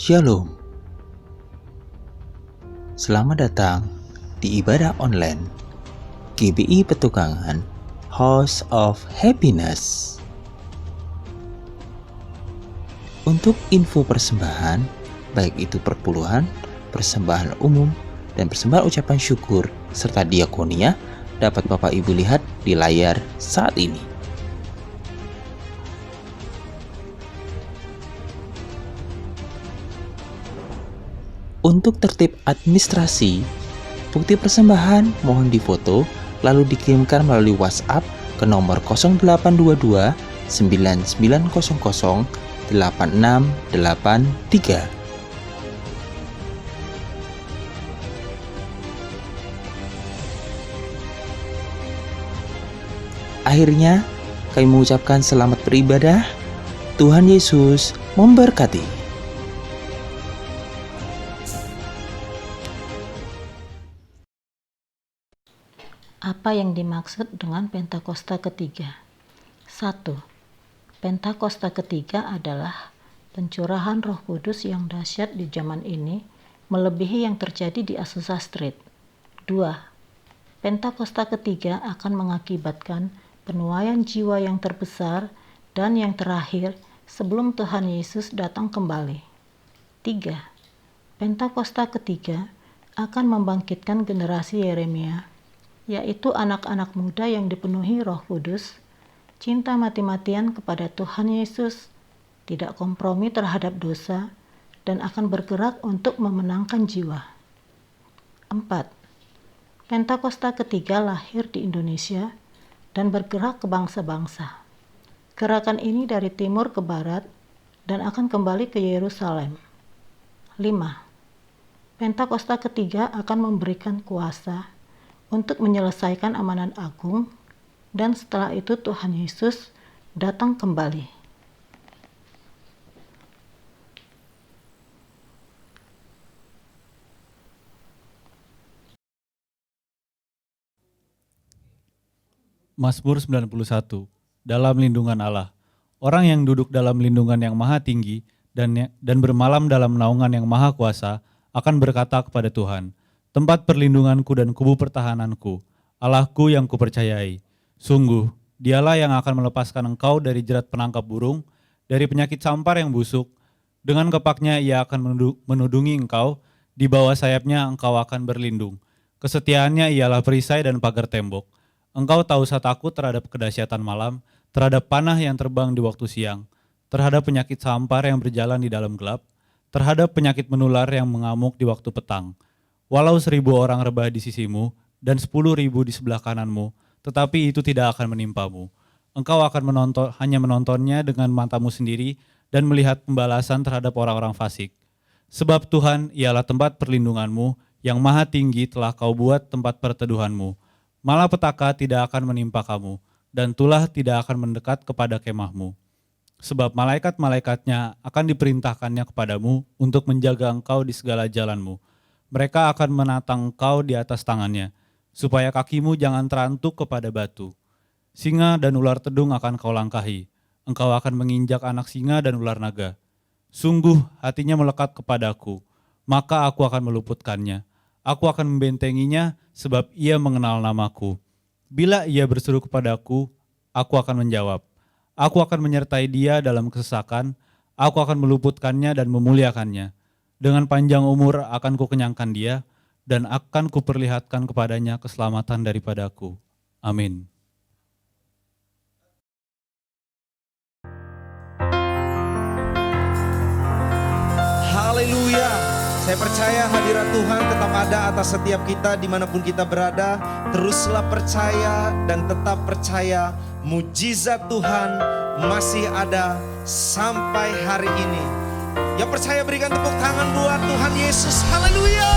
Shalom. Selamat datang di ibadah online GBI Petukangan House of Happiness. Untuk info persembahan, baik itu perpuluhan, persembahan umum, dan persembahan ucapan syukur, serta diakonia, dapat Bapak Ibu lihat di layar saat ini. Untuk tertib administrasi, bukti persembahan mohon difoto lalu dikirimkan melalui WhatsApp ke nomor 0822 9900 8683. Akhirnya, kami mengucapkan selamat beribadah. Tuhan Yesus memberkati. Apa yang dimaksud dengan Pentakosta ketiga? 1. Pentakosta ketiga adalah pencurahan Roh Kudus yang dahsyat di zaman ini, melebihi yang terjadi di Azusa Street. 2. Pentakosta ketiga akan mengakibatkan penuaian jiwa yang terbesar dan yang terakhir sebelum Tuhan Yesus datang kembali. 3. Pentakosta ketiga akan membangkitkan generasi Yeremia, yaitu anak-anak muda yang dipenuhi Roh Kudus, cinta mati-matian kepada Tuhan Yesus, tidak kompromi terhadap dosa, dan akan bergerak untuk memenangkan jiwa. 4. Pentakosta ketiga lahir di Indonesia dan bergerak ke bangsa-bangsa. Gerakan ini dari timur ke barat dan akan kembali ke Yerusalem. 5. Pentakosta ketiga akan memberikan kuasa untuk menyelesaikan amanat agung, dan setelah itu Tuhan Yesus datang kembali. Mazmur 91. Dalam lindungan Allah. Orang yang duduk dalam lindungan yang maha tinggi dan bermalam dalam naungan yang maha kuasa akan berkata kepada Tuhan, tempat perlindunganku dan kubu pertahananku, Allahku yang kupercayai. Sungguh, dialah yang akan melepaskan engkau dari jerat penangkap burung, dari penyakit sampar yang busuk. Dengan kepaknya ia akan menudungi engkau, di bawah sayapnya engkau akan berlindung. Kesetiaannya ialah perisai dan pagar tembok. Engkau tak usah takut terhadap kedahsyatan malam, terhadap panah yang terbang di waktu siang, terhadap penyakit sampar yang berjalan di dalam gelap, terhadap penyakit menular yang mengamuk di waktu petang. Walau 1.000 orang rebah di sisimu dan 10.000 di sebelah kananmu, tetapi itu tidak akan menimpamu. Engkau akan hanya menontonnya dengan matamu sendiri dan melihat pembalasan terhadap orang-orang fasik. Sebab Tuhan ialah tempat perlindunganmu, yang maha tinggi telah kau buat tempat perteduhanmu. Malapetaka tidak akan menimpa kamu, dan tulah tidak akan mendekat kepada kemahmu. Sebab malaikat-malaikatnya akan diperintahkannya kepadamu untuk menjaga engkau di segala jalanmu. Mereka akan menatang engkau di atas tangannya, supaya kakimu jangan terantuk kepada batu. Singa dan ular tedung akan kau langkahi. Engkau akan menginjak anak singa dan ular naga. Sungguh hatinya melekat kepadaku, maka aku akan meluputkannya. Aku akan membentenginya sebab ia mengenal namaku. Bila ia berseru kepadaku, aku akan menjawab. Aku akan menyertai dia dalam kesesakan, aku akan meluputkannya dan memuliakannya. Dengan panjang umur akan kukenyangkan dia, dan akan kuperlihatkan kepadanya keselamatan daripadaku. Amin. Haleluya. Saya percaya hadirat Tuhan tetap ada atas setiap kita dimanapun kita berada. Teruslah percaya dan tetap percaya mujizat Tuhan masih ada sampai hari ini. Yang percaya berikan tepuk tangan buat Tuhan Yesus. Haleluya.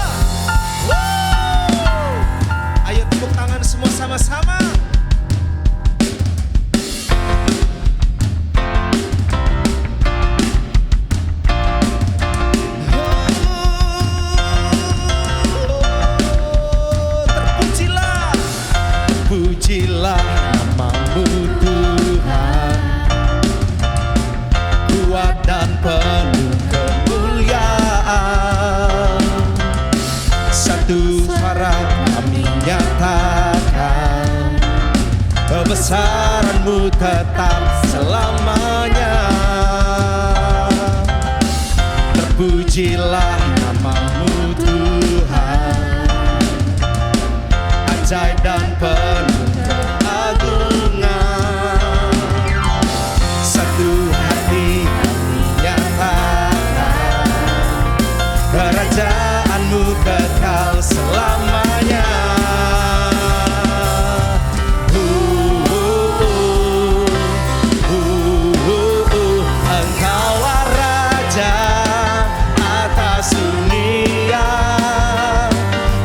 Ayo tepuk tangan semua sama-sama. Pujilah namamu Tuhan, kuat dan penuh kemuliaan. kebesaran-Mu tetap selamanya. Terpujilah nama-Mu Tuhan, ajaib dan penuh keagungan. Satu hati kami nyatakan, kerajaan-Mu kekal selamanya. Engkaulah Raja atas dunia,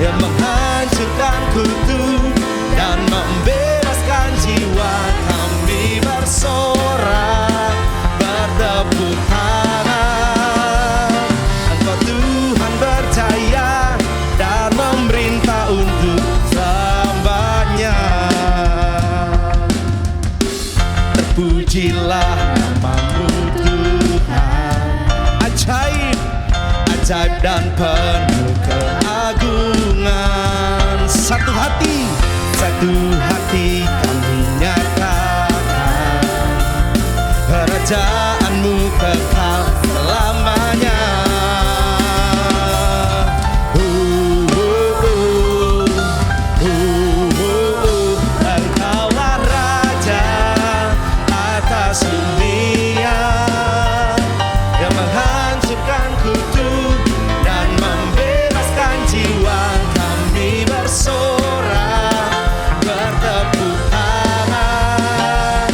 yang menghancurkan kutu dan membebaskan jiwa. Kami bersorak, bertepuk tangan. Engkau Tuhan berjaya dan memerintah untuk selamanya. Terpujilah nama-Mu Tuhan, ajaib, ajaib dan penuh keagungan. Satu hati kami nyatakan, kerajaan-Mu kekal selamanya. Engkaulah Raja atas dunia, yang menghancurkan kutu dan membebaskan jiwa. Kami bersorak, bertepuk tangan.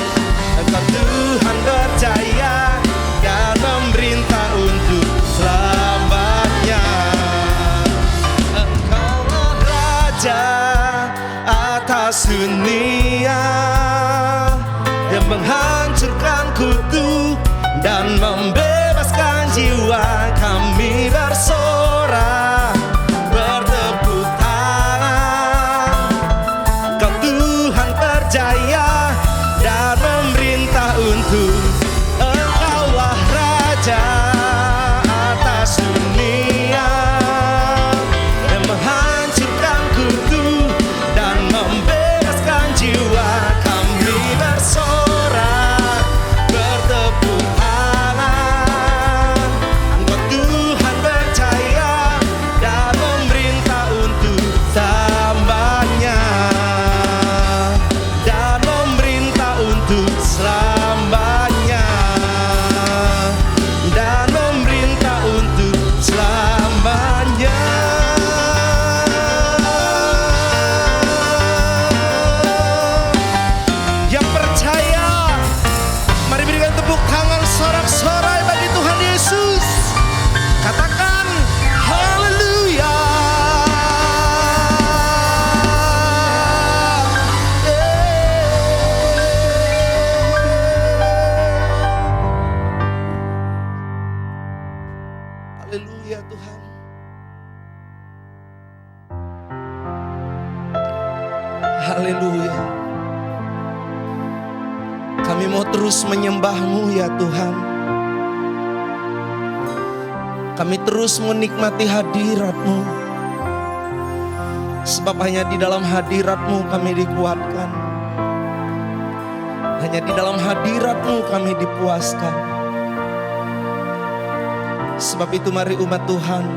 Engkau Tuhan berjaya dan memerintah untuk selamanya. Engkaulah Raja atas dunia, yang menghancurkan kutu dan membebaskan jiwa. Kami bersorak, bertepuk tangan. Kau Tuhan berjaya dan memerintah untuk. Engkaulah Raja atas dunia, yang menghancurkan kutu dan membebaskan jiwa. Kami bersorak, bertepuk tangan. Engkau Tuhan berjaya dan memerintah untuk selamanya, dan memerintah untuk selamanya, dan memerintah untuk selamanya. Yang percaya, mari berikan tepuk tangan sorak-sorai bagi Tuhan Yesus. Katakan haleluya. Haleluya Tuhan. Haleluya. Kami mau terus menyembah-Mu ya Tuhan. Kami terus menikmati hadirat-Mu, sebab hanya di dalam hadirat-Mu kami dikuatkan. Hanya di dalam hadirat-Mu kami dipuaskan. Sebab itu mari umat Tuhan,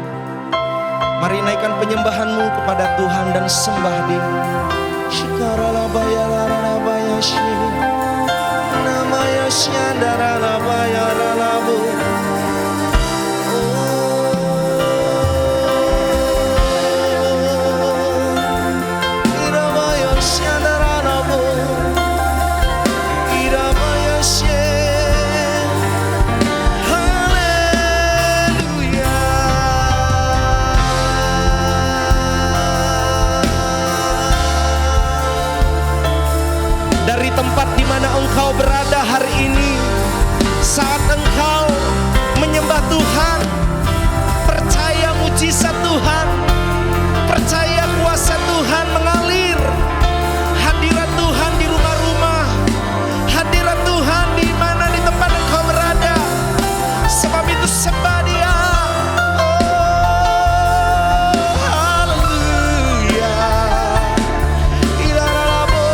mari naikkan penyembahan-Mu kepada Tuhan dan sembah Dia. Shikaralabayalarabayashi, namayasyandaralabayaralabu. Irabayasyandaralabu, irabayasye. Haleluya. Dari tempat di mana engkau berada hari ini, saat engkau menyembah Tuhan, percaya mujizat Tuhan, percaya kuasa Tuhan mengalir. Hadirat Tuhan di rumah-rumah, hadirat Tuhan di mana di tempat engkau berada. Sebab itu sembah Dia. Haleluya. Ilarabo.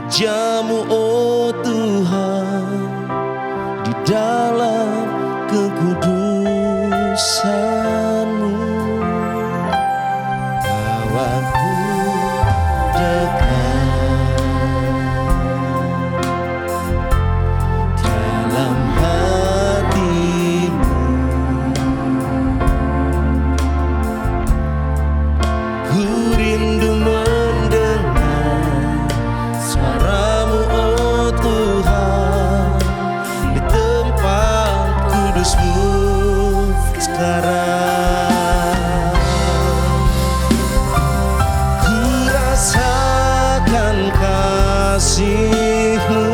pujamu oh Tuhan di dalam kekudusan-Mu. Bawaku dekat dalam hati-Mu. Ku rindu mendengar suara-Mu oh Tuhan di tempat kudus-Mu sekarang. Ku rasakan kasih-Mu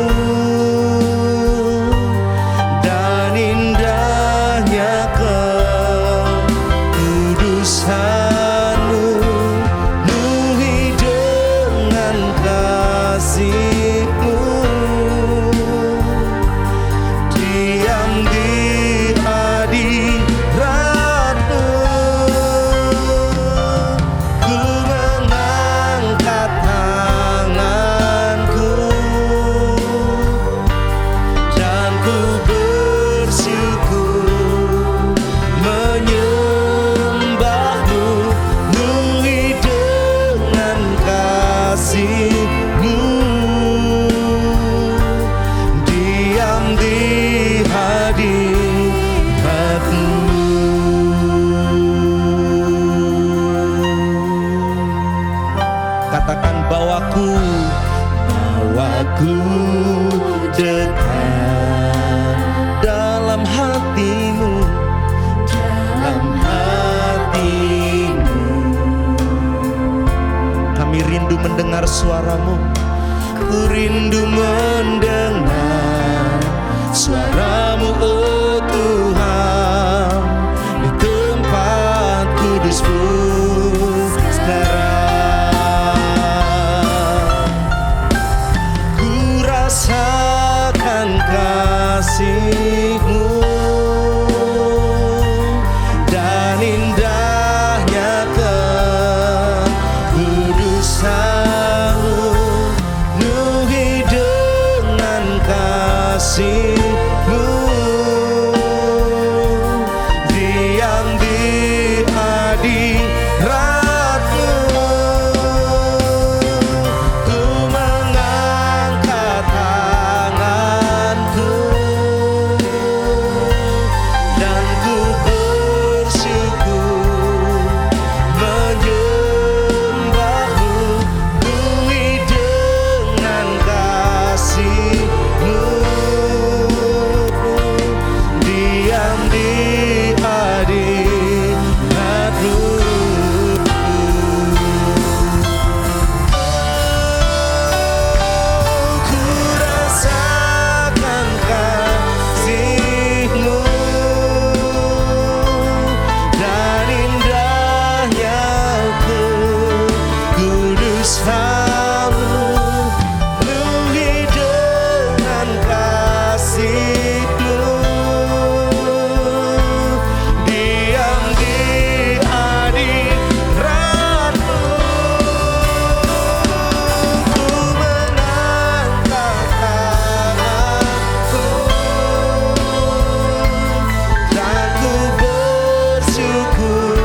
dan indahnya kekudusan-Mu. Penuhi dengan kasih-Mu, diam di hadirat-Mu. Ku mengangkat tanganku dan ku bersyukur menyembah-Mu. Penuhi dengan kasih-Mu, diam di hadirat-Mu. Katakan bawaku dekat dalam hati-Mu, dalam hati-Mu. Kami rindu mendengar suara-Mu. Ku rindu mendengar suara-Mu oh Tuhan di tempat kudus-Mu sekarang. Ku rasakan kasih-Mu dan indahnya kekudusan-Mu. Penuhi dengan kasih-Mu, diam di hadirat-Mu. Ku mengangkat tanganku dan ku bersyukur menyembah-Mu. Penuhi dengan kasih-Mu, diam di hadirat-Mu. Ku rasakan kasih-Mu dan indahnya kekudusan-Mu. Penuhi dengan kasih-Mu, diam di hadirat-Mu. Ku mengangkat tanganku dan ku bersyukur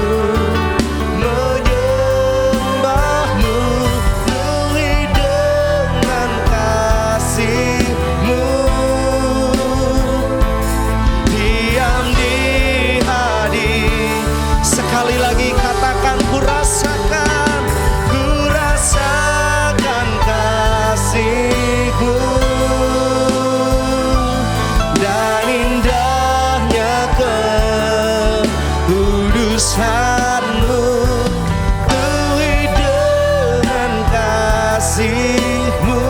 menyembah-Mu. Penuhi dengan kasih-Mu, diam di hadirat. Sekali lagi katakan ku rasakan kasih-Mu dan indahnya kekudusan-Mu. Penuhi dengan kasih-Mu,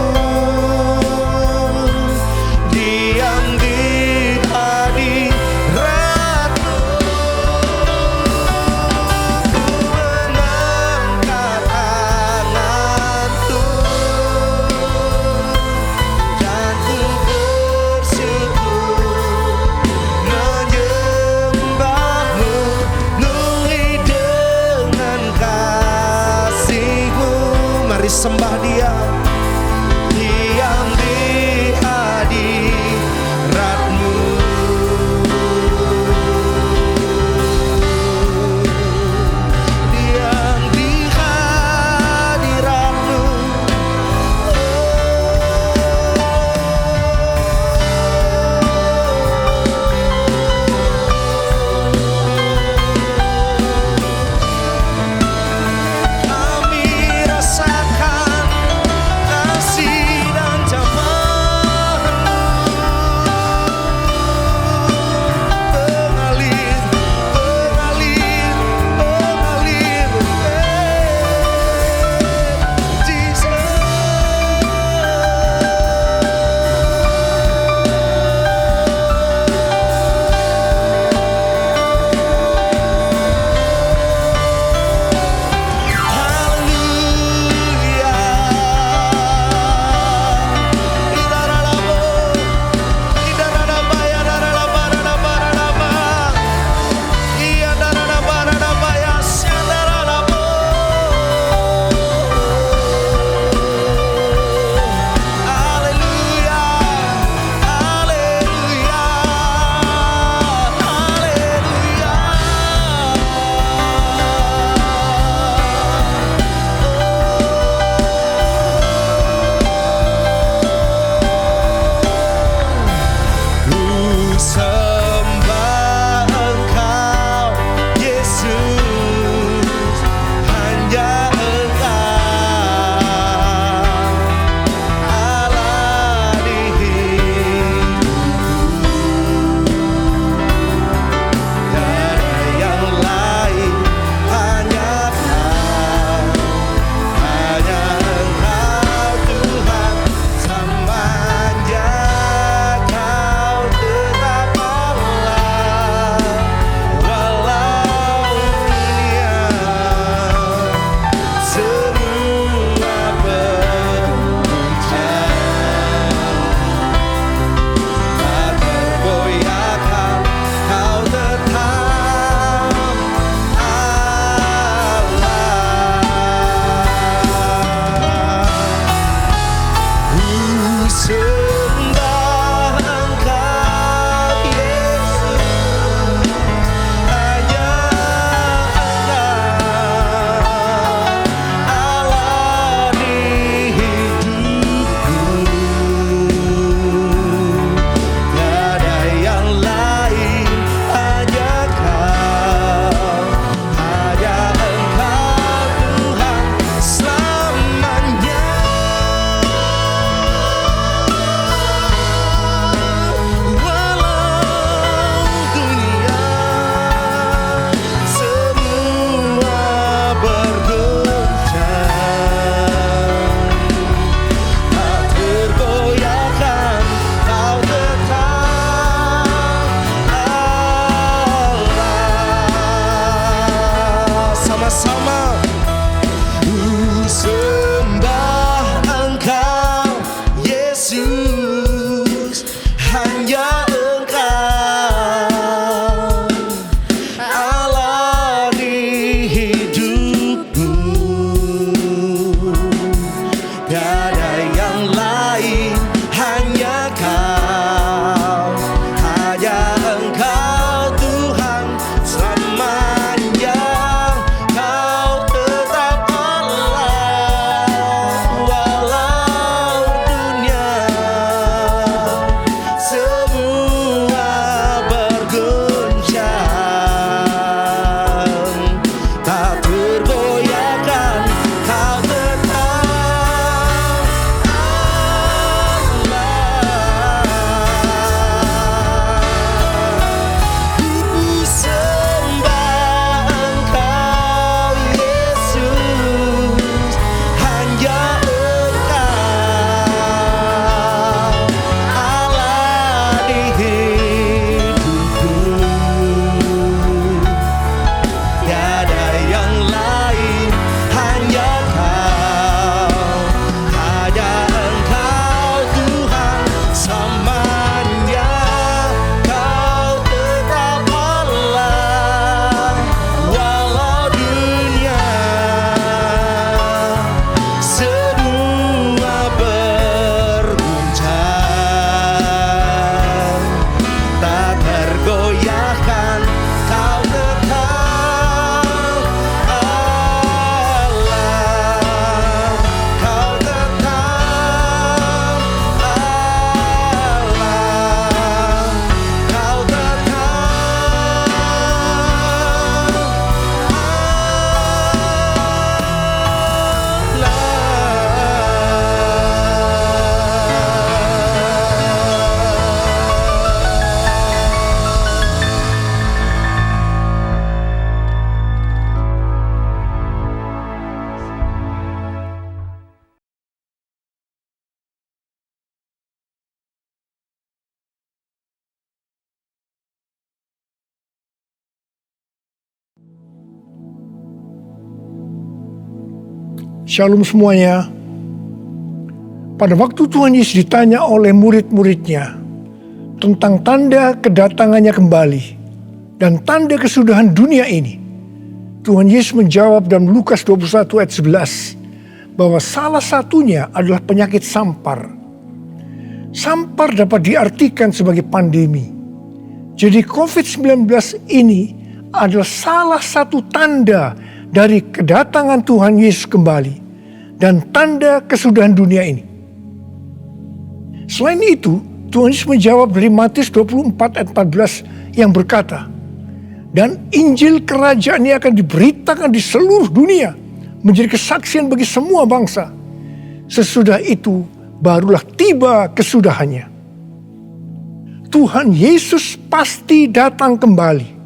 diam di hadirat-Mu. Ku mengangkat tanganku Shalom semuanya. Pada waktu Tuhan Yesus ditanya oleh murid-muridnya tentang tanda kedatangannya kembali dan tanda kesudahan dunia ini, Tuhan Yesus menjawab dalam Lukas 21 ayat 11 bahwa salah satunya adalah penyakit sampar. Sampar dapat diartikan sebagai pandemi. Jadi COVID-19 ini adalah salah satu tanda dari kedatangan Tuhan Yesus kembali dan tanda kesudahan dunia ini. Selain itu, Tuhan Yesus menjawab dari Matius 24 ayat 14 yang berkata, dan Injil kerajaan ini akan diberitakan di seluruh dunia menjadi kesaksian bagi semua bangsa. Sesudah itu barulah tiba kesudahannya. Tuhan Yesus pasti datang kembali.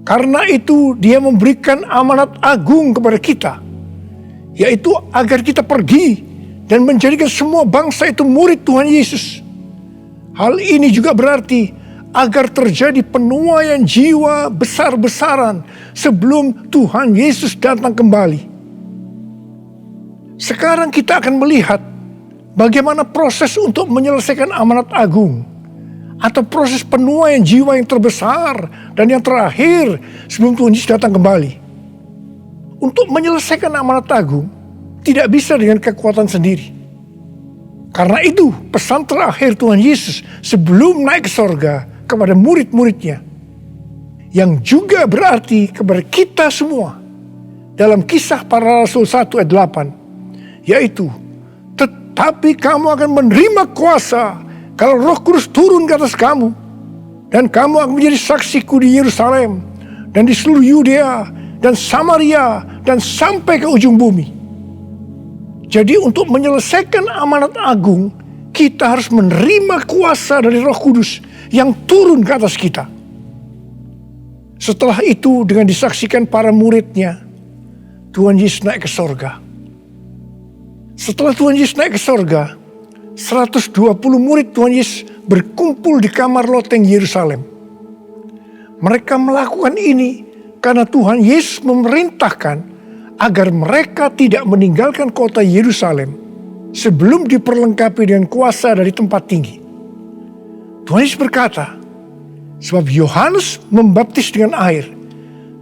Karena itu dia memberikan amanat agung kepada kita, yaitu agar kita pergi dan menjadikan semua bangsa itu murid Tuhan Yesus. Hal ini juga berarti agar terjadi penuaian jiwa besar-besaran sebelum Tuhan Yesus datang kembali. Sekarang kita akan melihat bagaimana proses untuk menyelesaikan amanat agung, atau proses penuaian jiwa yang terbesar dan yang terakhir sebelum Tuhan Yesus datang kembali. Untuk menyelesaikan amanat agung tidak bisa dengan kekuatan sendiri. Karena itu pesan terakhir Tuhan Yesus sebelum naik ke sorga kepada murid-muridnya, yang juga berarti kepada kita semua dalam Kisah Para Rasul 1 ayat 8, yaitu, tetapi kamu akan menerima kuasa kalau Roh Kudus turun ke atas kamu, dan kamu akan menjadi saksiku di Yerusalem dan di seluruh Yudea dan Samaria dan sampai ke ujung bumi. Jadi untuk menyelesaikan amanat agung, kita harus menerima kuasa dari Roh Kudus yang turun ke atas kita. Setelah itu dengan disaksikan para muridnya, Tuhan Yesus naik ke sorga. Setelah Tuhan Yesus naik ke sorga, 120 murid Tuhan Yesus berkumpul di kamar loteng Yerusalem. Mereka melakukan ini karena Tuhan Yesus memerintahkan agar mereka tidak meninggalkan kota Yerusalem sebelum diperlengkapi dengan kuasa dari tempat tinggi. Tuhan Yesus berkata, sebab Yohanes membaptis dengan air,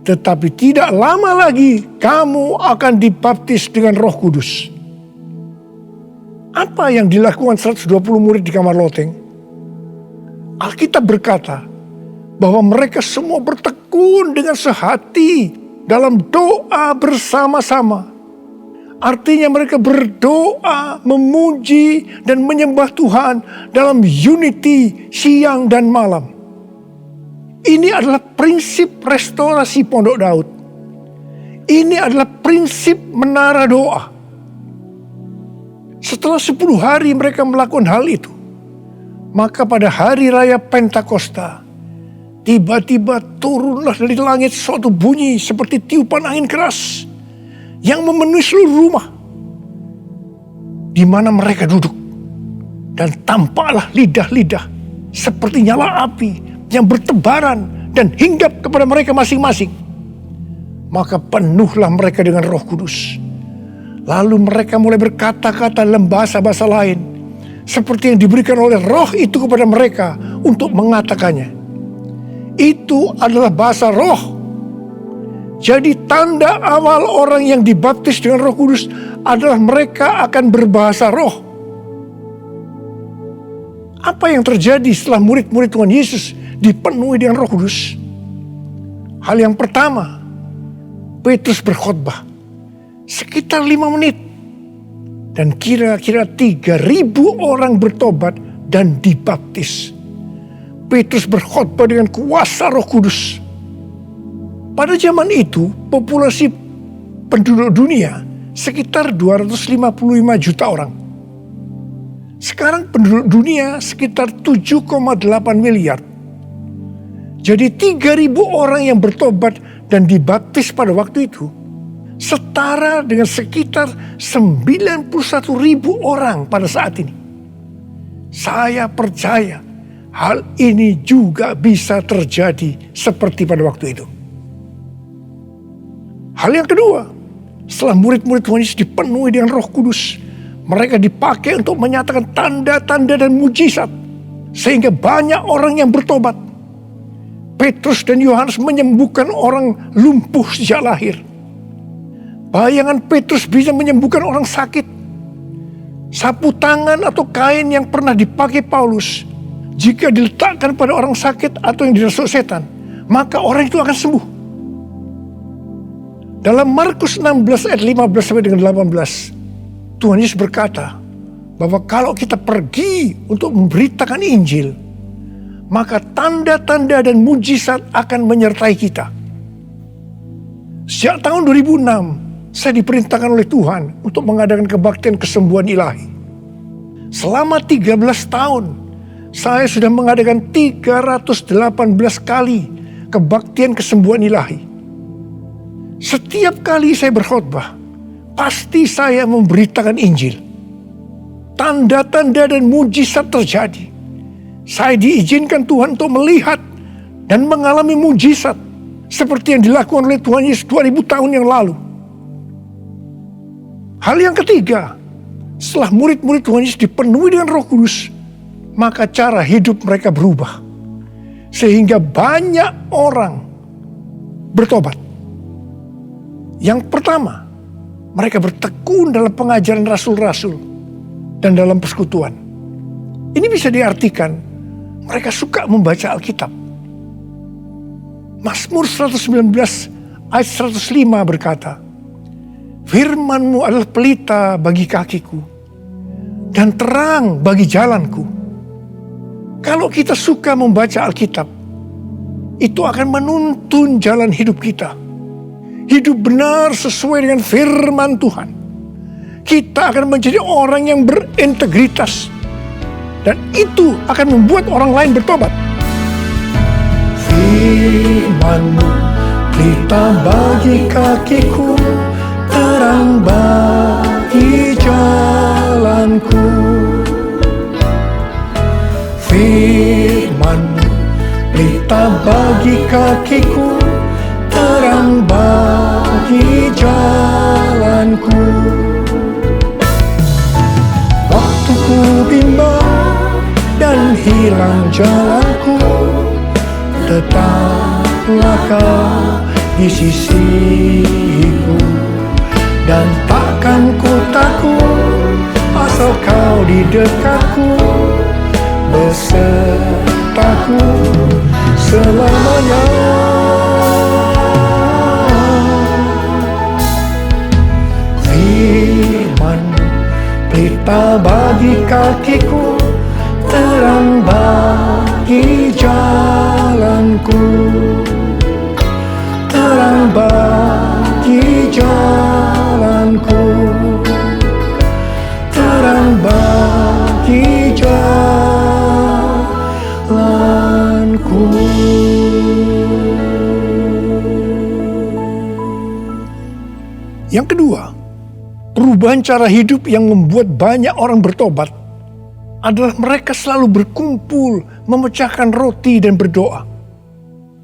tetapi tidak lama lagi kamu akan dibaptis dengan Roh Kudus. Apa yang dilakukan 120 murid di kamar loteng? Alkitab berkata bahwa mereka semua bertekun dengan sehati dalam doa bersama-sama. Artinya mereka berdoa, memuji dan menyembah Tuhan dalam unity siang dan malam. Ini adalah prinsip restorasi Pondok Daud. Ini adalah prinsip menara doa. Setelah 10 hari mereka melakukan hal itu, maka pada hari raya Pentakosta, tiba-tiba turunlah dari langit suatu bunyi seperti tiupan angin keras yang memenuhi seluruh rumah di mana mereka duduk. Dan tampaklah lidah-lidah seperti nyala api yang bertebaran dan hinggap kepada mereka masing-masing. Maka penuhlah mereka dengan Roh Kudus. Lalu mereka mulai berkata-kata dalam bahasa-bahasa lain, seperti yang diberikan oleh Roh itu kepada mereka untuk mengatakannya. Itu adalah bahasa Roh. Jadi tanda awal orang yang dibaptis dengan Roh Kudus adalah mereka akan berbahasa Roh. Apa yang terjadi setelah murid-murid Tuhan Yesus dipenuhi dengan Roh Kudus? Hal yang pertama, Petrus berkhotbah sekitar 5 menit. Dan kira-kira 3.000 orang bertobat dan dibaptis. Petrus berkhotbah dengan kuasa Roh Kudus. Pada zaman itu, populasi penduduk dunia sekitar 255 juta orang. Sekarang penduduk dunia sekitar 7,8 miliar. Jadi 3.000 orang yang bertobat dan dibaptis pada waktu itu setara dengan sekitar 91.000 orang pada saat ini. Saya percaya hal ini juga bisa terjadi seperti pada waktu itu. Hal yang kedua, Setelah murid-murid Tuhan Yesus dipenuhi dengan Roh Kudus, mereka dipakai untuk menyatakan tanda-tanda dan mujizat, sehingga banyak orang yang bertobat. Petrus dan Yohanes menyembuhkan orang lumpuh sejak lahir. Bayangan Petrus bisa menyembuhkan orang sakit. Sapu tangan atau kain yang pernah dipakai Paulus, jika diletakkan pada orang sakit atau yang dirasuk setan, maka orang itu akan sembuh. Dalam Markus 16 ayat 15 sampai dengan 18, Tuhan Yesus berkata bahwa kalau kita pergi untuk memberitakan Injil, maka tanda-tanda dan mujizat akan menyertai kita. Sejak tahun 2006, saya diperintahkan oleh Tuhan untuk mengadakan kebaktian kesembuhan ilahi. Selama 13 tahun, saya sudah mengadakan 318 kali kebaktian kesembuhan ilahi. Setiap kali saya berkhotbah, pasti saya memberitakan Injil. Tanda-tanda dan mujizat terjadi. Saya diizinkan Tuhan untuk melihat dan mengalami mujizat seperti yang dilakukan oleh Tuhan Yesus 2000 tahun yang lalu. Hal yang ketiga, setelah murid-murid Tuhan Yesus dipenuhi dengan Roh Kudus, maka cara hidup mereka berubah. Sehingga banyak orang bertobat. Yang pertama, mereka bertekun dalam pengajaran rasul-rasul dan dalam persekutuan. Ini bisa diartikan mereka suka membaca Alkitab. Mazmur 119 ayat 105 berkata, "Firman-Mu adalah pelita bagi kakiku dan terang bagi jalanku." Kalau kita suka membaca Alkitab, itu akan menuntun jalan hidup kita. Hidup benar sesuai dengan firman Tuhan. Kita akan menjadi orang yang berintegritas. Dan itu akan membuat orang lain bertobat. Firman-Mu pelita bagi kakiku, terang bagi jalanku. Firman-Mu pelita bagi kakiku, terang bagi jalanku. Waktu ku bimbang dan hilang jalanku, tetaplah Kau di sisiku. Dan takkan ku takut asal Kau di dekatku, besertaku selamanya. Firman pelita bagi kakiku, terang bagi jalanku. Terang bagi jalanku. Terang bagi jalanku. Yang kedua, perubahan cara hidup yang membuat banyak orang bertobat adalah mereka selalu berkumpul, memecahkan roti dan berdoa.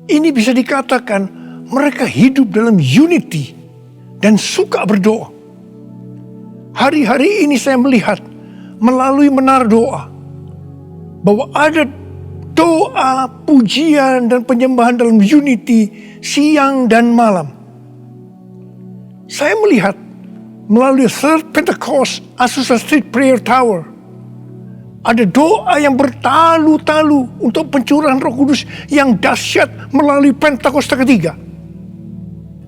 Ini bisa dikatakan mereka hidup dalam unity dan suka berdoa. Hari-hari ini saya melihat melalui menara doa bahwa ada doa, pujian dan penyembahan dalam unity siang dan malam. Saya melihat melalui Third Pentecost Azusa Street Prayer Tower, ada doa yang bertalu-talu untuk pencurahan Roh Kudus yang dahsyat melalui Pentakosta ketiga.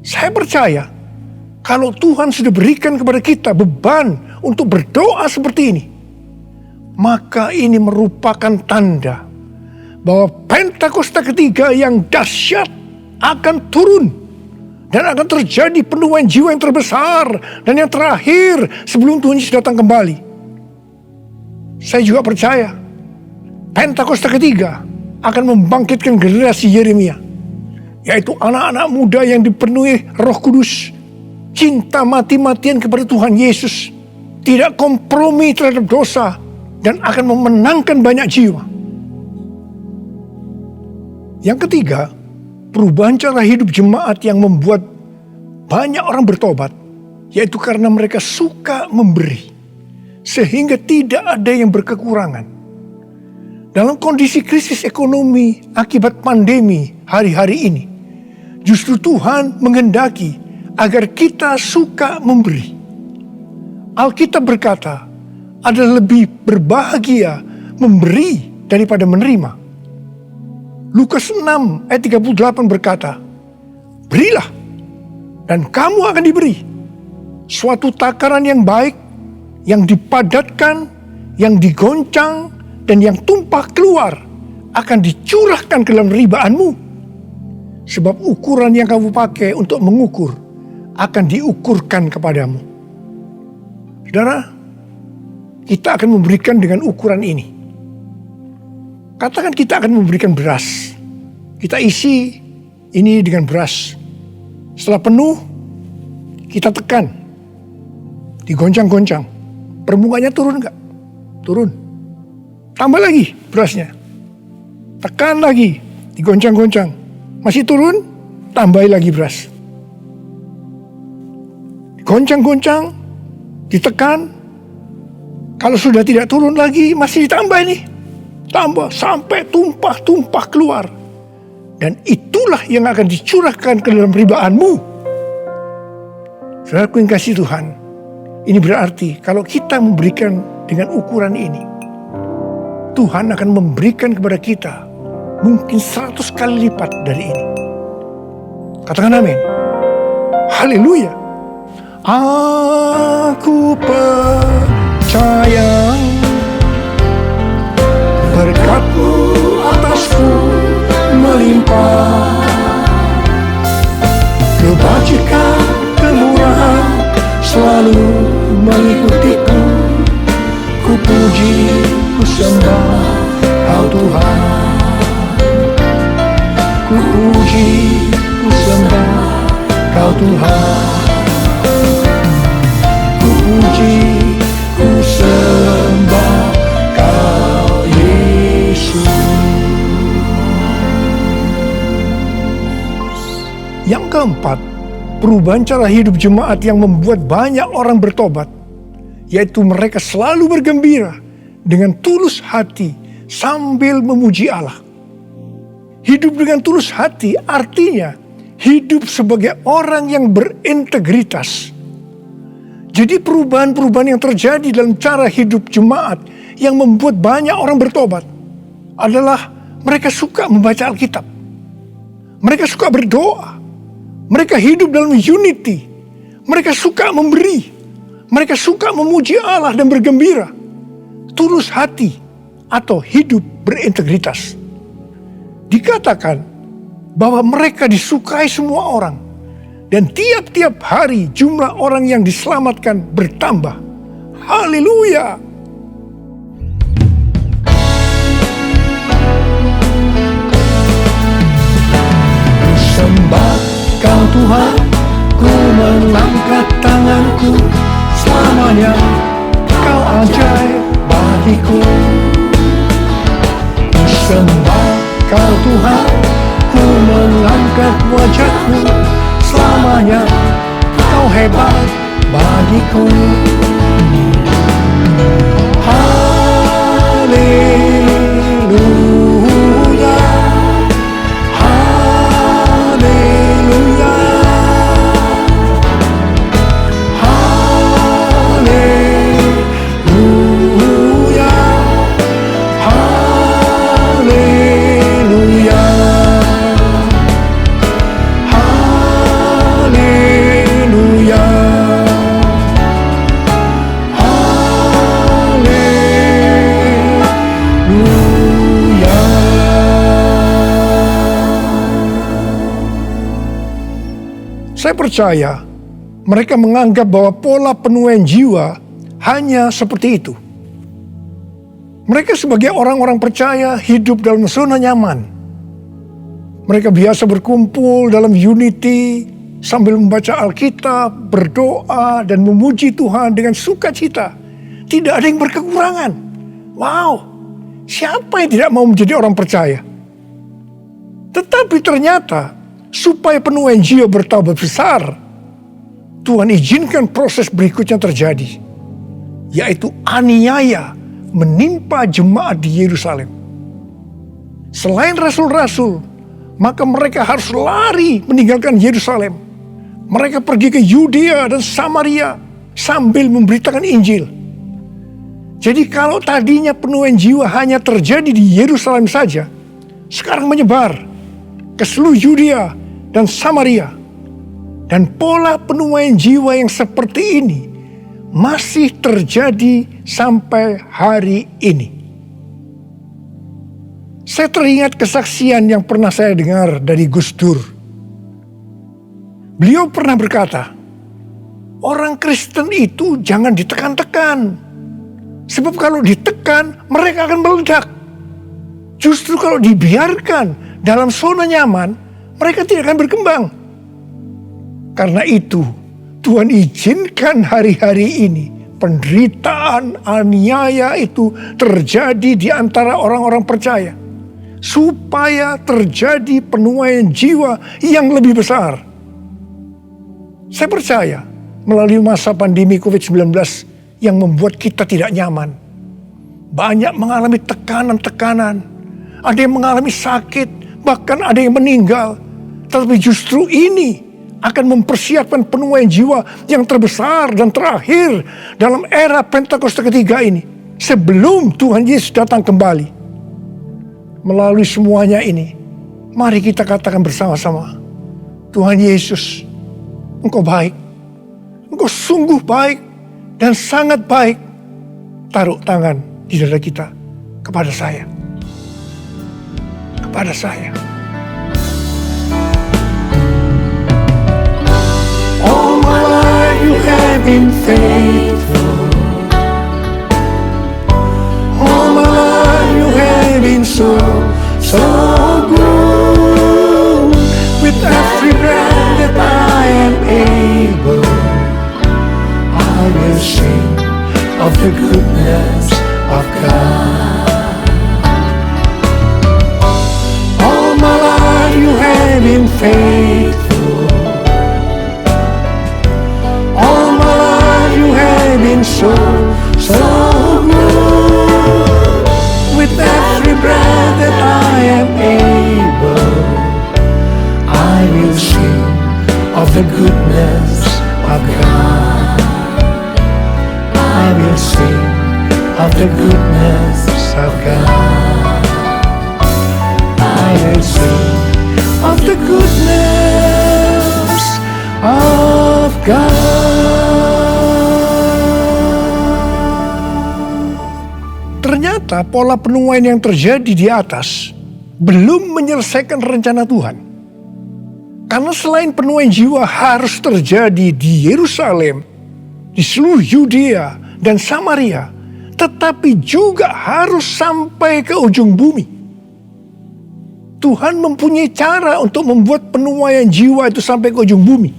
Saya percaya kalau Tuhan sudah berikan kepada kita beban untuk berdoa seperti ini, maka ini merupakan tanda bahwa Pentakosta ketiga yang dahsyat akan turun. Dan akan terjadi penuaian jiwa yang terbesar dan yang terakhir sebelum Tuhan Yesus datang kembali. Saya juga percaya Pentakosta ketiga akan membangkitkan generasi Yeremia, yaitu anak-anak muda yang dipenuhi Roh Kudus, cinta mati-matian kepada Tuhan Yesus, tidak kompromi terhadap dosa, dan akan memenangkan banyak jiwa. Yang ketiga, perubahan cara hidup jemaat yang membuat banyak orang bertobat yaitu karena mereka suka memberi, sehingga tidak ada yang berkekurangan. Dalam kondisi krisis ekonomi akibat pandemi hari-hari ini, justru Tuhan menghendaki agar kita suka memberi. Alkitab berkata, adalah lebih berbahagia memberi daripada menerima. Lukas 6 ayat 38 berkata, berilah dan kamu akan diberi. Suatu takaran yang baik, yang dipadatkan, yang digoncang, dan yang tumpah keluar akan dicurahkan ke dalam ribaanmu. Sebab ukuran yang kamu pakai untuk mengukur akan diukurkan kepadamu. Saudara, kita akan memberikan dengan ukuran ini. Katakan kita akan memberikan beras. Kita isi ini dengan beras. Setelah penuh, kita tekan. Digoncang-goncang. Permukaannya turun enggak? Turun. Tambah lagi berasnya. Tekan lagi. Digoncang-goncang. Masih turun, tambahi lagi beras. Digoncang-goncang, ditekan. Kalau sudah tidak turun lagi, masih ditambah ini. Tambah sampai tumpah-tumpah keluar. Dan itulah yang akan dicurahkan ke dalam ribaanmu. Saudaraku yang kasih Tuhan, ini berarti kalau kita memberikan dengan ukuran ini, Tuhan akan memberikan kepada kita mungkin 100 kali lipat dari ini. Katakan amin. Haleluya. Aku percaya berkat-Mu atasku melimpah, kebajikan, kemurahan selalu mengikutiku. Ku puji, ku sembah Kau Tuhan. Ku puji, ku sembah Kau Tuhan. Ku puji, ku sembah Kau Yesus. Yang keempat, perubahan cara hidup jemaat yang membuat banyak orang bertobat, yaitu mereka selalu bergembira dengan tulus hati sambil memuji Allah. Hidup dengan tulus hati artinya hidup sebagai orang yang berintegritas. Jadi perubahan-perubahan yang terjadi dalam cara hidup jemaat yang membuat banyak orang bertobat adalah mereka suka membaca Alkitab. Mereka suka berdoa. Mereka hidup dalam unity. Mereka suka memberi. Mereka suka memuji Allah dan bergembira. Tulus hati atau hidup berintegritas. Dikatakan bahwa mereka disukai semua orang. Dan tiap-tiap hari jumlah orang yang diselamatkan bertambah. Haleluya! Sembah Kau Tuhan, ku mengangkat tanganku. Selamanya Kau ajaib bagiku. Sembah Kau Tuhan, ku mengangkat wajahku. Selamanya Kau hebat bagiku. Haleluya, haleluya, haleluya, haleluya. Haleluya, haleluya. Saya percaya mereka menganggap bahwa pola penuaian jiwa hanya seperti itu. Mereka sebagai orang-orang percaya hidup dalam zona nyaman. Mereka biasa berkumpul dalam unity sambil membaca Alkitab, berdoa, dan memuji Tuhan dengan sukacita. Tidak ada yang berkekurangan. Wow, siapa yang tidak mau menjadi orang percaya? Tetapi ternyata supaya penuaian jiwa bertambah besar, Tuhan izinkan proses berikutnya terjadi, yaitu aniaya menimpa jemaat di Yerusalem. Selain rasul-rasul, maka mereka harus lari meninggalkan Yerusalem. Mereka pergi ke Yudea dan Samaria sambil memberitakan Injil. Jadi kalau tadinya penuaian jiwa hanya terjadi di Yerusalem saja, sekarang menyebar ke seluruh Yudea dan Samaria. Dan pola penuaian jiwa yang seperti ini masih terjadi sampai hari ini. Saya teringat kesaksian yang pernah saya dengar dari Gus Dur. Beliau pernah berkata, orang Kristen itu jangan ditekan-tekan. Sebab kalau ditekan, mereka akan meledak. Justru kalau dibiarkan dalam zona nyaman, mereka tidak akan berkembang. Karena itu, Tuhan izinkan hari-hari ini penderitaan, aniaya itu terjadi di antara orang-orang percaya. Supaya terjadi penuaian jiwa yang lebih besar. Saya percaya melalui masa pandemi COVID-19 yang membuat kita tidak nyaman. Banyak mengalami tekanan-tekanan. Ada yang mengalami sakit, bahkan ada yang meninggal. Tetapi justru ini akan mempersiapkan penuaian jiwa yang terbesar dan terakhir dalam era Pentakosta ketiga ini. Sebelum Tuhan Yesus datang kembali. Melalui semuanya ini, mari kita katakan bersama-sama, Tuhan Yesus, Engkau baik. Engkau sungguh baik dan sangat baik. Taruh tangan di dada kita kepada saya. Kepada saya. All my life you have been faithful. All my life you have been so good. With every breath that I am able, I will sing of the goodness of God. All my life you have been faithful. All my life you have been so good. With every breath that I am able, I will sing of the goodness of God. I will sing of the goodness of God. I will sing of the goodness of God. Ternyata pola penuaian yang terjadi di atas belum menyelesaikan rencana Tuhan. Karena selain penuaian jiwa harus terjadi di Yerusalem, di seluruh Yudea dan Samaria, tetapi juga harus sampai ke ujung bumi. Tuhan mempunyai cara untuk membuat penuaian jiwa itu sampai ke ujung bumi,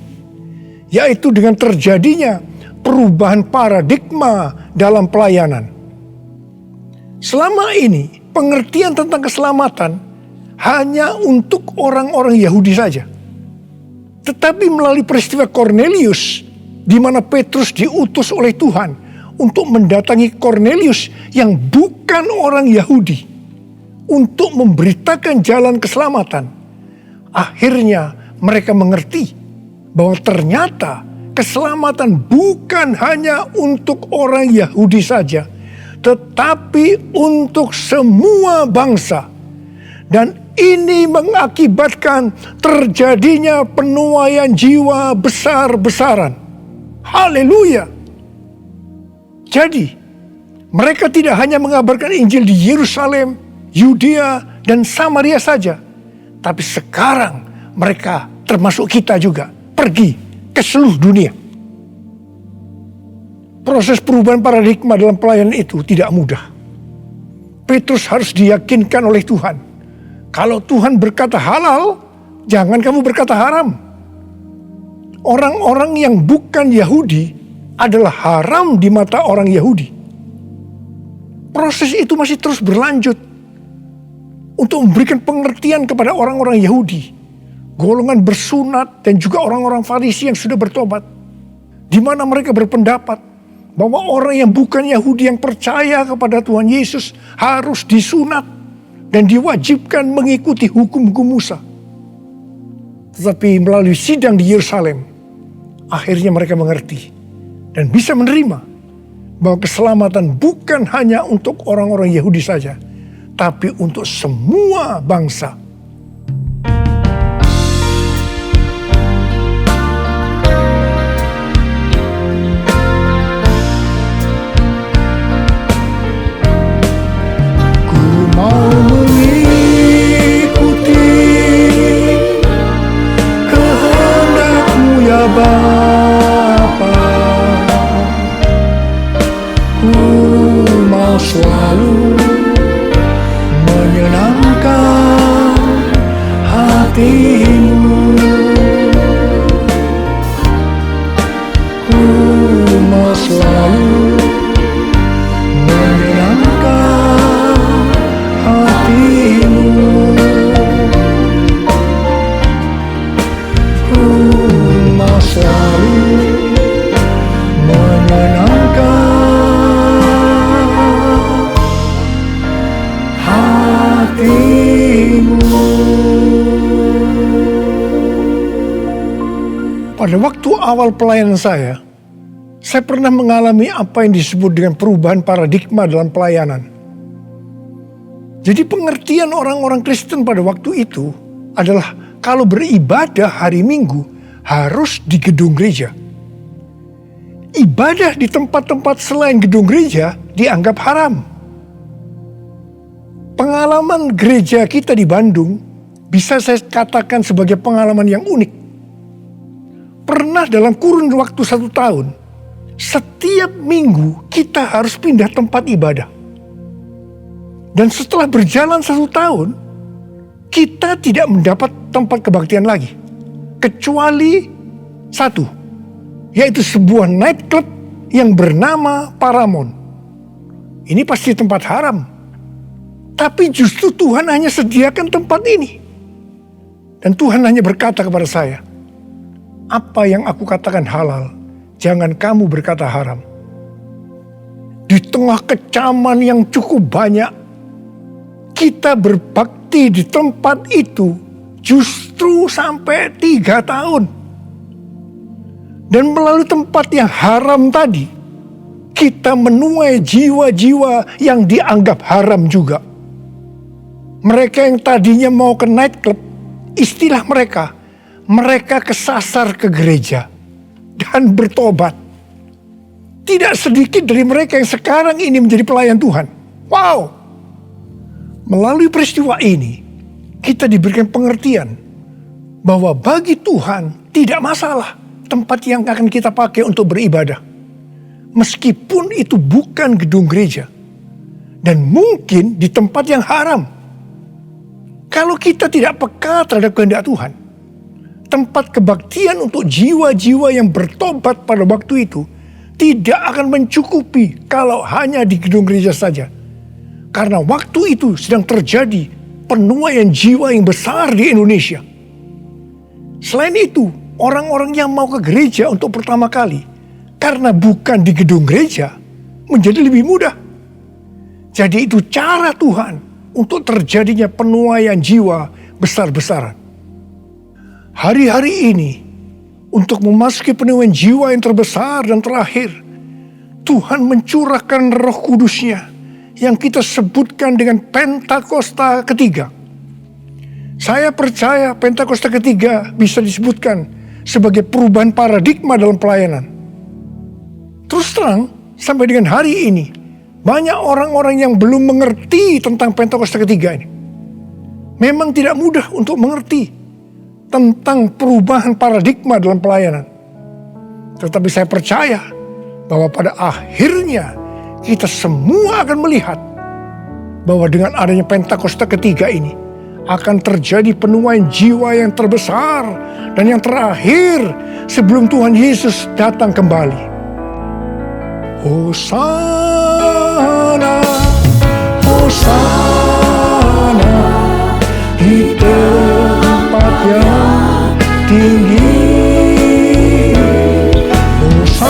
yaitu dengan terjadinya perubahan paradigma dalam pelayanan. Selama ini, pengertian tentang keselamatan hanya untuk orang-orang Yahudi saja. Tetapi melalui peristiwa Kornelius, di mana Petrus diutus oleh Tuhan untuk mendatangi Kornelius yang bukan orang Yahudi, untuk memberitakan jalan keselamatan. Akhirnya mereka mengerti bahwa ternyata keselamatan bukan hanya untuk orang Yahudi saja, tetapi untuk semua bangsa. Dan ini mengakibatkan terjadinya penuaian jiwa besar-besaran. Haleluya. Jadi, mereka tidak hanya mengabarkan Injil di Yerusalem, Yudea, dan Samaria saja. Tapi sekarang mereka, termasuk kita juga, pergi ke seluruh dunia. Proses perubahan paradigma dalam pelayanan itu tidak mudah. Petrus harus diyakinkan oleh Tuhan. Kalau Tuhan berkata halal, jangan kamu berkata haram. Orang-orang yang bukan Yahudi adalah haram di mata orang Yahudi. Proses itu masih terus berlanjut untuk memberikan pengertian kepada orang-orang Yahudi, golongan bersunat dan juga orang-orang Farisi yang sudah bertobat. di mana mereka berpendapat bahwa orang yang bukan Yahudi yang percaya kepada Tuhan Yesus harus disunat dan diwajibkan mengikuti hukum-hukum Musa. Tetapi melalui sidang di Yerusalem, akhirnya mereka mengerti dan bisa menerima bahwa keselamatan bukan hanya untuk orang-orang Yahudi saja, tapi untuk semua bangsa. Ku mau mengikuti kehendak-Mu ya Bapa. Ku mau selalu menyenangkan hati-Mu. Ku mau selalu menyenangkan hati-Mu. Ku mau selalu menyenangkan hati-Mu. Pada waktu awal pelayanan saya pernah mengalami apa yang disebut dengan perubahan paradigma dalam pelayanan. Jadi pengertian orang-orang Kristen pada waktu itu adalah kalau beribadah hari Minggu harus di gedung gereja. Ibadah di tempat-tempat selain gedung gereja dianggap haram. Pengalaman gereja kita di Bandung bisa saya katakan sebagai pengalaman yang unik. Pernah dalam kurun waktu 1 tahun, setiap minggu kita harus pindah tempat ibadah. Dan setelah berjalan 1 tahun, kita tidak mendapat tempat kebaktian lagi. Kecuali satu, yaitu sebuah nightclub yang bernama Paramount. Ini pasti tempat haram. Tapi justru Tuhan hanya sediakan tempat ini. Dan Tuhan hanya berkata kepada saya, apa yang aku katakan halal, jangan kamu berkata haram. Di tengah kecaman yang cukup banyak, kita berbakti di tempat itu justru sampai 3 tahun. Dan melalui tempat yang haram tadi, kita menuai jiwa-jiwa yang dianggap haram juga. Mereka yang tadinya mau ke nightclub, istilah mereka kesasar ke gereja dan bertobat. Tidak sedikit dari mereka yang sekarang ini menjadi pelayan Tuhan. Wow! Melalui peristiwa ini, kita diberikan pengertian bahwa bagi Tuhan tidak masalah tempat yang akan kita pakai untuk beribadah. Meskipun itu bukan gedung gereja. Dan mungkin di tempat yang haram. Kalau kita tidak peka terhadap kehendak Tuhan, tempat kebaktian untuk jiwa-jiwa yang bertobat pada waktu itu tidak akan mencukupi kalau hanya di gedung gereja saja. Karena waktu itu sedang terjadi penuaian jiwa yang besar di Indonesia. Selain itu, orang-orang yang mau ke gereja untuk pertama kali, karena bukan di gedung gereja, menjadi lebih mudah. Jadi itu cara Tuhan untuk terjadinya penuaian jiwa besar-besaran. Hari-hari ini, untuk memasuki penuaian jiwa yang terbesar dan terakhir, Tuhan mencurahkan Roh Kudus-Nya yang kita sebutkan dengan Pentakosta ketiga. Saya percaya Pentakosta ketiga bisa disebutkan sebagai perubahan paradigma dalam pelayanan. Terus terang, sampai dengan hari ini, banyak orang-orang yang belum mengerti tentang Pentakosta ketiga ini. Memang tidak mudah untuk mengerti tentang perubahan paradigma dalam pelayanan. Tetapi saya percaya bahwa pada akhirnya kita semua akan melihat bahwa dengan adanya Pentakosta ketiga ini akan terjadi penuaian jiwa yang terbesar dan yang terakhir sebelum Tuhan Yesus datang kembali. Hosana, Hosana di tempat yang tinggi. Hosana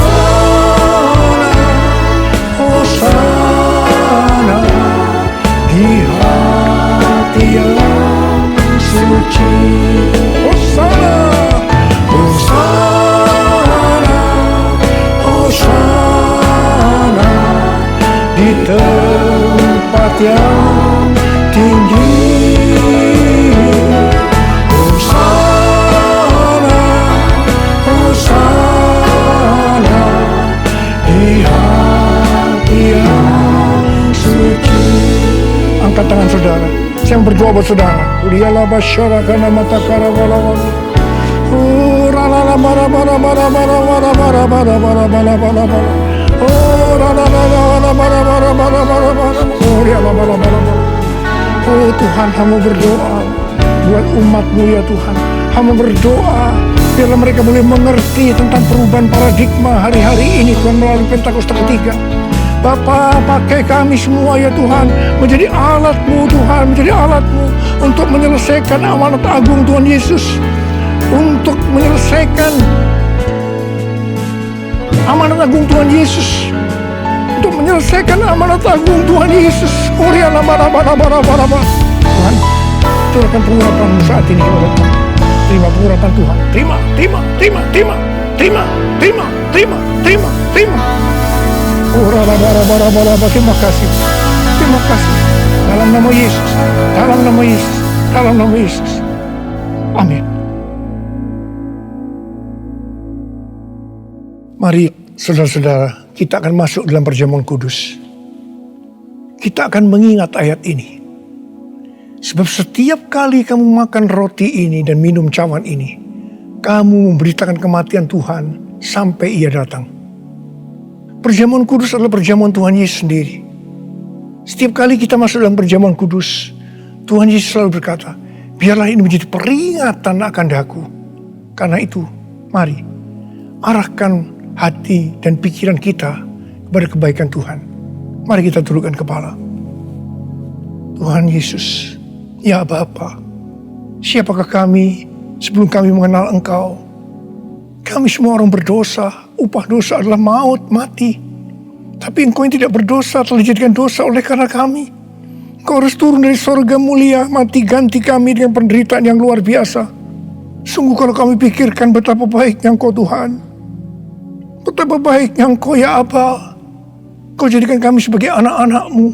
saudara. Saya berdoa buat saudara. Uliyalah basyara kana matakara walawala. Oh, ralala bara bara bara bara bara bara bara bara bara bara bara. Oh, ralala bara bara bara bara bara bara. Oh, uliyalah bara bara bara. Oh Tuhan, hamba berdoa buat umat-Mu ya Tuhan. Hamba berdoa biarlah mereka boleh mengerti tentang perubahan paradigma hari-hari ini Tuhan melalui Pentakosta ketiga. Bapa, pakai kami semua ya Tuhan menjadi alat-Mu Tuhan, menjadi alat-Mu untuk menyelesaikan amanat agung Tuhan Yesus, untuk menyelesaikan amanat agung Tuhan Yesus, untuk menyelesaikan amanat agung Tuhan Yesus. Tuhan, curahkan pengurapan-Mu saat ini kepada kami. Terima pengurapan Tuhan. Terima. Terima kasih. Terima kasih. Dalam nama Yesus. Dalam nama Yesus. Dalam nama Yesus. Amin. Mari saudara-saudara, kita akan masuk dalam perjamuan kudus. Kita akan mengingat ayat ini. Sebab setiap kali kamu makan roti ini dan minum cawan ini, kamu memberitakan kematian Tuhan sampai Ia datang. Perjamuan kudus adalah perjamuan Tuhan Yesus sendiri. Setiap kali kita masuk dalam perjamuan kudus, Tuhan Yesus selalu berkata, biarlah ini menjadi peringatan akan daku. Karena itu, mari arahkan hati dan pikiran kita kepada kebaikan Tuhan. Mari kita tundukkan kepala. Tuhan Yesus, ya Bapa, siapakah kami sebelum kami mengenal Engkau? Kami semua orang berdosa, upah dosa adalah maut, mati. Tapi Engkau yang tidak berdosa telah dijadikan dosa oleh karena kami. Engkau harus turun dari sorga mulia, mati ganti kami dengan penderitaan yang luar biasa. Sungguh kalau kami pikirkan betapa baiknya Engkau Tuhan, betapa baiknya Engkau ya Aba. Engkau jadikan kami sebagai anak-anak-Mu.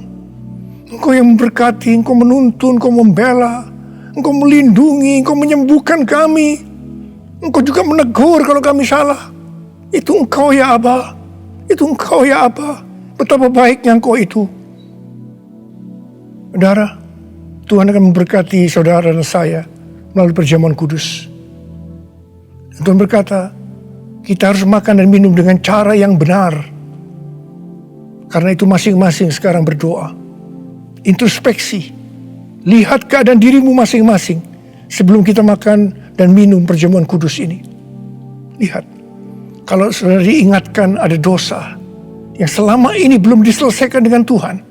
Engkau yang memberkati, Engkau menuntun, Engkau membela, Engkau melindungi, Engkau menyembuhkan kami. Engkau juga menegur kalau kami salah. Itu Engkau ya Aba. Itu Engkau ya Aba. Betapa baiknya Engkau itu. Saudara, Tuhan akan memberkati saudara dan saya melalui perjamuan kudus. Dan Tuhan berkata, kita harus makan dan minum dengan cara yang benar. Karena itu masing-masing sekarang berdoa. Introspeksi. Lihat keadaan dirimu masing-masing sebelum kita makan dan minum perjamuan kudus ini. Lihat. Kalau saudara diingatkan ada dosa yang selama ini belum diselesaikan dengan Tuhan.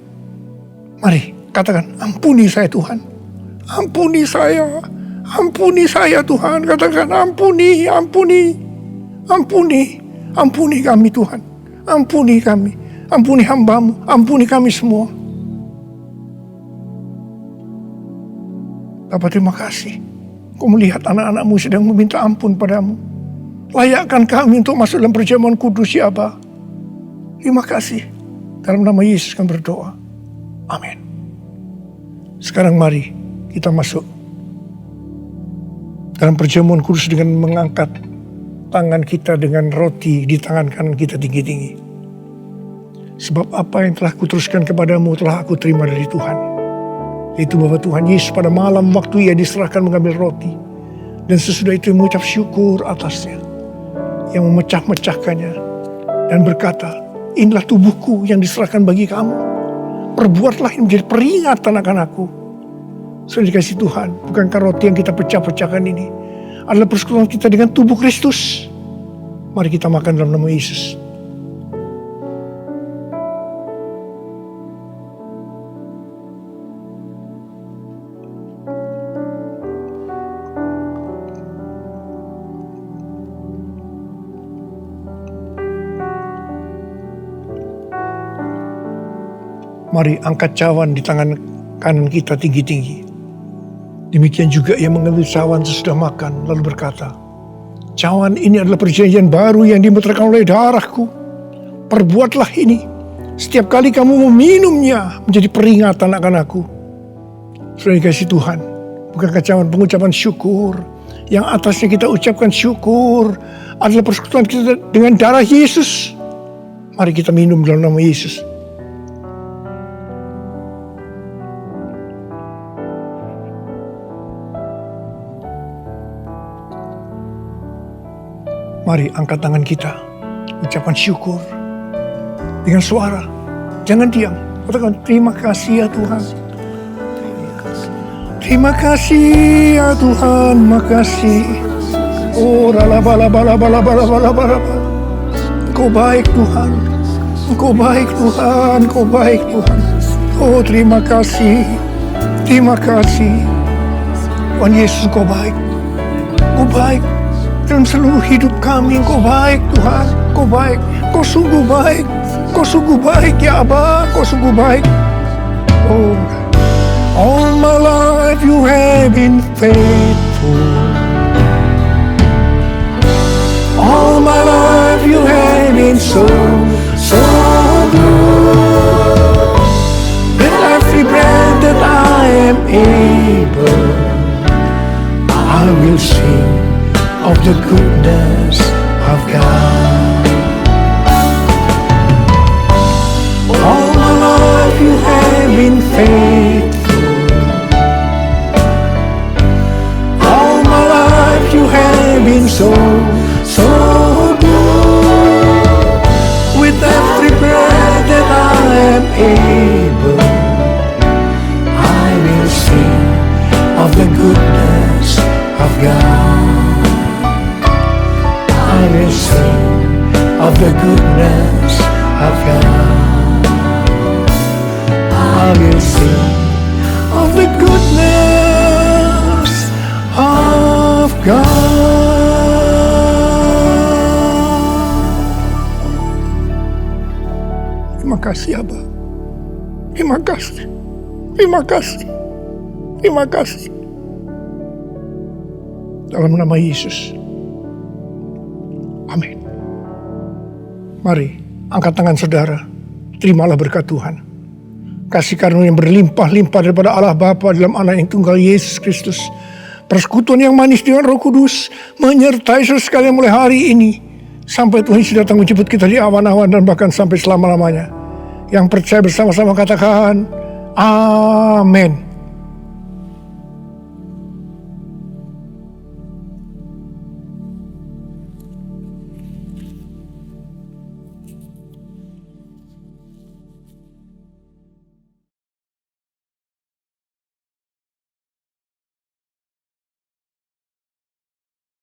Mari katakan, ampuni saya Tuhan. Ampuni saya. Ampuni saya Tuhan. Katakan, ampuni, ampuni. Ampuni. Ampuni kami Tuhan. Ampuni kami. Ampuni hamba-Mu, ampuni kami semua. Bapa, terima kasih. Kau melihat anak-anak-Mu sedang meminta ampun padamu. Layakkan kami untuk masuk dalam perjamuan kudus ya Aba. Terima kasih. Dalam nama Yesus kami berdoa. Amin. Sekarang mari kita masuk dalam perjamuan kudus dengan mengangkat tangan kita dengan roti di tangan kanan kita tinggi-tinggi. Sebab apa yang telah kuteruskan kepadamu telah aku terima dari Tuhan. Yaitu bahwa Tuhan Yesus pada malam waktu Ia diserahkan mengambil roti. Dan sesudah itu mengucap syukur atasnya. Yang memecah-mecahkannya. Dan berkata, inilah tubuhku yang diserahkan bagi kamu. Perbuatlah ini menjadi peringatan akan aku. Sudah dikasih Tuhan, bukankah roti yang kita pecah-pecahkan ini adalah persekutuan kita dengan tubuh Kristus. Mari kita makan dalam nama Yesus. Mari angkat cawan di tangan kanan kita tinggi-tinggi. Demikian juga Ia mengambil cawan sesudah makan lalu berkata, cawan ini adalah perjanjian baru yang dimeterkan oleh darahku. Perbuatlah ini setiap kali kamu meminumnya menjadi peringatan akan aku. Sudah dikasih Tuhan, bukankah cawan pengucapan syukur yang atasnya kita ucapkan syukur adalah persekutuan kita dengan darah Yesus. Mari kita minum dalam nama Yesus. Mari angkat tangan kita, ucapan syukur dengan suara. Jangan diam, katakan terima kasih ya Tuhan. Terima kasih ya Tuhan, makasih. Oh, ralabalabalabalabalabalabala. Engkau baik Tuhan, Engkau baik Tuhan, Engkau baik Tuhan. Oh, terima kasih, terima kasih. Tuhan Yesus, Engkau baik, Engkau baik. Dalam seluruh hidup kami, Engkau baik Tuhan, Engkau baik. Engkau sungguh baik, Engkau sungguh baik ya Aba, Engkau sungguh baik. Oh, all my life you have been faithful. All my life you have been so good. With every breath that I am able, I will sing of the goodness of God. All my life you have been faithful. All my life you have been so good. With every breath that I am able, I will sing of the goodness of God. I will sing of the goodness of God. I will sing of the goodness of God. Terima kasih Abba. Terima kasih. Terima kasih. Terima kasih. Dalam nama Yesus. Amin. Mari, angkat tangan saudara. Terimalah berkat Tuhan. Kasih karunia yang berlimpah-limpah daripada Allah Bapa dalam Anak yang tunggal Yesus Kristus. Persekutuan yang manis dengan Roh Kudus menyertai saudara sekalian mulai hari ini. Sampai Tuhan Yesus datang menjemput kita di awan-awan dan bahkan sampai selama-lamanya. Yang percaya bersama-sama katakan, Amin.